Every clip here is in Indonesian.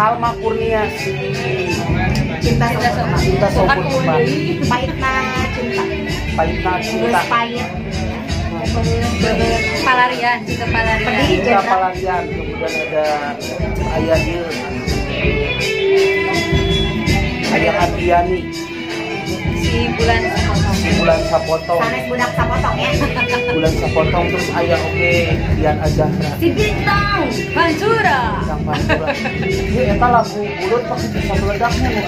Salma Kurnia si Cinta Sobun Iman. Pahitna cinta. Pahitna cinta. Pahit. Palarian, cinta palarian. Cinta Palarian. Kemudian ada Ayah Dir, Ayah Adiani, Si Bulan Sapotong, Sanes budak sapotong ya. Bulan Sapotong, terus Ayah Oke, Dian Azahra, Si Bintang. Pancura. Sang Pantura. Ini eta lagu bulut pas bisa meledaknya nih.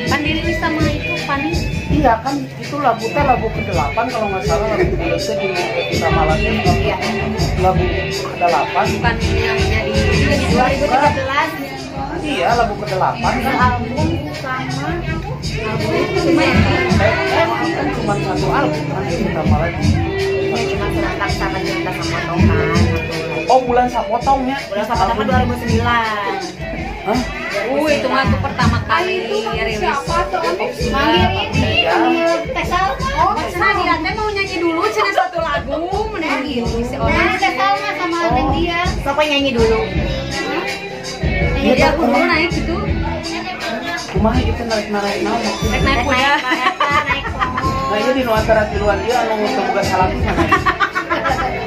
Kan dirilis sama itu Pani. Iya kan itu lagu ke-8 kalau nggak salah lagu bulutnya di Etika Malatya. Iya. Lagu ke-8. Bukan yang jadi 2013 Iya lagu ke-8 kan. album sama cuma yang Kan cuma satu album kan Etika Malatya. cuma serentak sama cinta sapotong kan. Oh Bulan Sapotongnya. Bulan sapotong 2009. Hah? itu mah tuh pertama kali rilis. Manggilin Iya. Tesal. Oh, cenah dia teh mau nyanyi dulu cenah satu lagu, mending gitu si Nah, orang. Tesal mah sama dia. Siapa nyanyi dulu? Jadi aku dulu naik gitu. Kumaha itu naik naik Naik kuda. Naik komo. Nah ini di antara tiluan dia anu kebuka salami mana?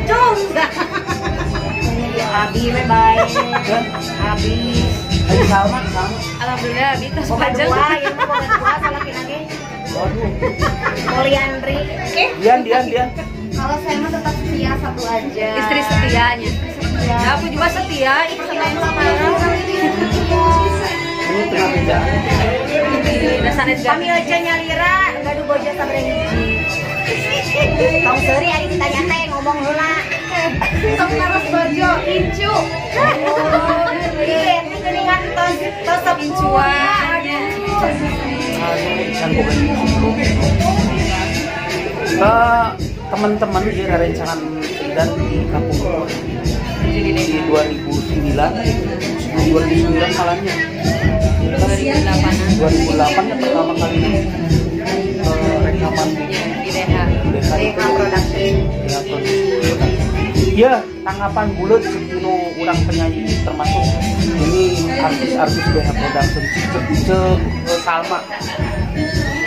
Cung. Abi we baik. Abi. Ayo Salma. Alhamdulillah Bita Boga sepanjang. dua, ya mah boga dua salah kinage. Waduh. Poliandri. Dian. Kalau saya mah tetap setia satu aja. Istri setianya. Setia. Nah, aku juga setia, itu sama yang Lamaran sekarang. kali ini setia. Ini tengah meja. Dasarnya juga. Kami aja nyalira, gaduh boja sabreng hiji. Tong seuri ari ditanya teh ngomong heula. Sok terus bojo incu. Iya, ini geuningan tos Incuannya. Kan bukan teman-teman di rencangan dan di kampung di 2009 malahnya 2008 yang pertama kali rekaman Di DH. DH Production. Ya, tanggapan bulut sebelum orang penyanyi termasuk ini artis-artis DH Production Salma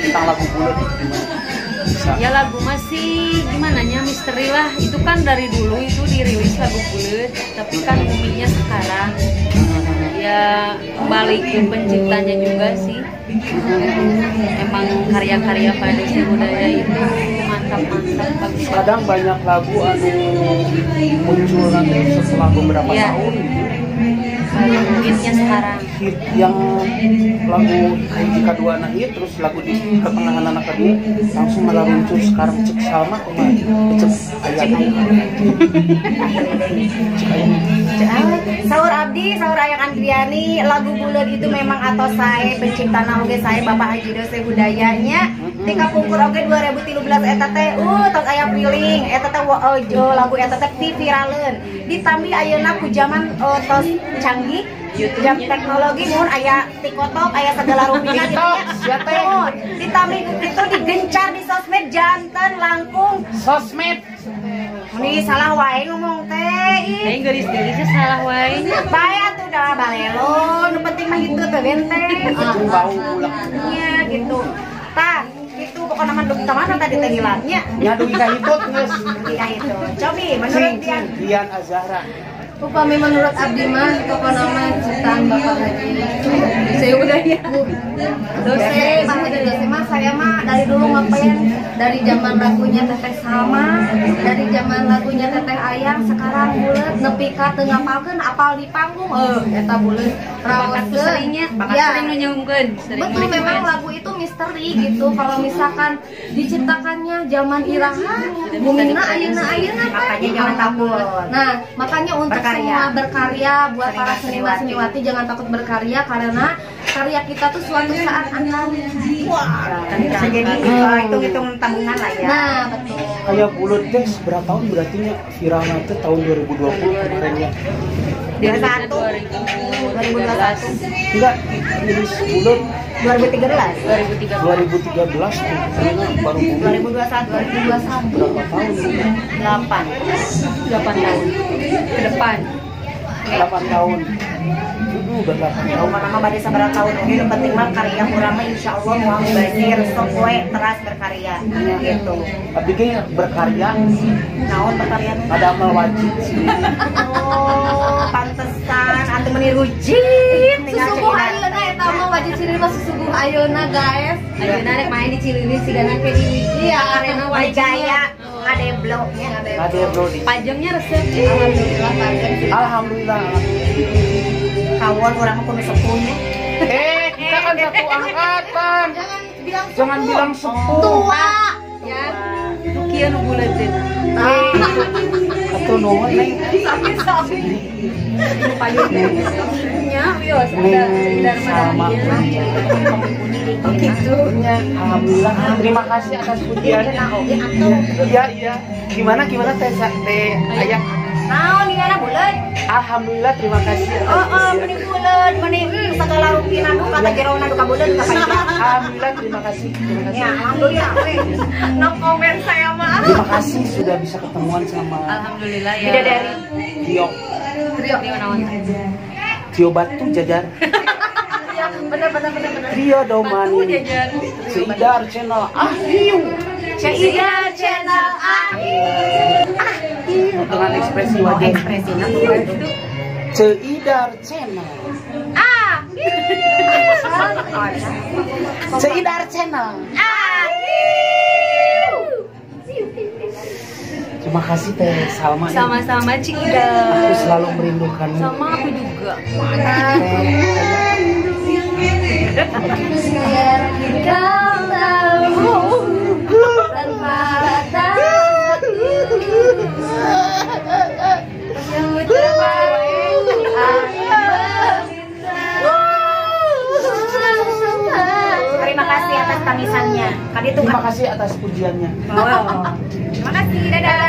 tentang lagu bulut gimana? Ya lagu masih gimana nya misteri lah. Itu kan dari dulu itu dirilis lagu bulet, tapi kan boomingnya sekarang. Ya balik ke penciptanya juga sih. Emang karya-karya pada si budaya itu mantap-mantap bagus. Kadang banyak lagu anu muncul nanti setelah beberapa Iya. tahun gitu. Hitsnya sekarang. Hit yang lagu jika dua anak hit terus lagu di pertengahan anak kedua langsung malah muncul sekarang cek Salma kemarin cek Saur Abdi, Saur Ayang Andriani, lagu bulet itu memang atau saya penciptana oge saya Bapak Haji Dose budayanya. Tika pungkur oge 2013 eta teh tos aya feeling eta teh lagu eta teh viraleun. Ditambi ayeuna ku zaman tos canggih jam teknologi mun aya TikTok aya segala rupiah gitu ya. Ditambi itu digencar di sosmed janten langkung sosmed. Ini salah wae ngomong teh. Aing gelis-gelisnya salah wae. Bae atuh dah balelo, nu penting mah hideut teh benteng. Bau ulah. Iya gitu. Tah, itu pokoknya mah dugi ka mana tadi teh ngilangnya. Nya dugi ka hitut geus. Iya itu. Cobi menurut dia. Dian Azahra. Upami menurut Abdi mah tokoh nama ciptaan Bapak Haji saya udah ya dosen mah saya mah dari dulu ngapain dari zaman lagunya Teteh Salma dari zaman lagunya Teteh Ayang sekarang bulet nepi ka teu ngapalkeun apal di panggung eta bulet Bakat tuh seringnya, bakat ya. sering nyungkeun. Betul, memang lagu itu misteri gitu. Kalau misalkan diciptakannya zaman iraha, bumina ayeuna Makanya jangan takut. Nah, makanya untuk Berkarya. semua berkarya buat para seniman-seniwati jangan takut berkarya karena karya kita tuh suatu saat akan Bisa jadi hitung-hitung tabungan lah ya. Nah, betul. Kayak bulut teh berapa tahun berarti nya viralnya teh tahun 2020 kemarin ya. 21 Enggak, rilis bulut 2013 2013 tuh kayaknya baru booming. 2021 Berapa tahun? 8 8 tahun ke depan. 8 tahun. Udah 8 tahun. Mana mah bade sabar tahun oke, yang penting mah karya urang mah insyaallah moal basir sok we teras berkarya gitu. Tapi ge berkarya Naon berkarya? ada amal wajib sih. Oh, pantesan atuh meni rujit tinggal Susuguh cek ayeuna eta mah wajib Cililin mah susuguh ayeuna guys. Ayeuna rek main di Cililin sigana ke di Iya, arena wajib wajib. gaya ngadebloknya. Ada bro di. Pajangnya resep. Alhamdulillah panjang. Alhamdulillah. Kawon urang mah kudu sepuhnya. Kita kan satu angkatan. Jangan bilang Jangan bilang sepuh. tua. Ya. Kieu nu buleut teh. Atuh nuhun Neng. Pajangnya wios ada sekedar Sama. Gitu. Alhamdulillah. Terima kasih atas pujian. Iya. Gimana teh ayah? Naon gimana buleut? Alhamdulillah terima kasih atas pujian. Meni buleut, meni segala rupina nu kata jerona duka buleut duka panjang. Alhamdulillah terima kasih. Ya, alhamdulillah we. No comment saya mah. Terima kasih sudah bisa ketemuan sama Alhamdulillah ya. Bidadari. Tio. Trio naon? Tio Batu Jajar. Bener. Trio Domani. Batu jajan. Seidar channel. Hiu. Ceida channel Dengan ekspresi Oh, wajah. ekspresinya tuh. Seidar channel. Seidar channel. Terima kasih Teh Salma. Sama-sama Cik Ida. Aku selalu merindukanmu. Sama aku juga. Biar kau tahu tanpa takut yang terbaik Terima kasih atas tangisannya. Kan itu Terima kasih atas pujiannya. Terima kasih, dadah.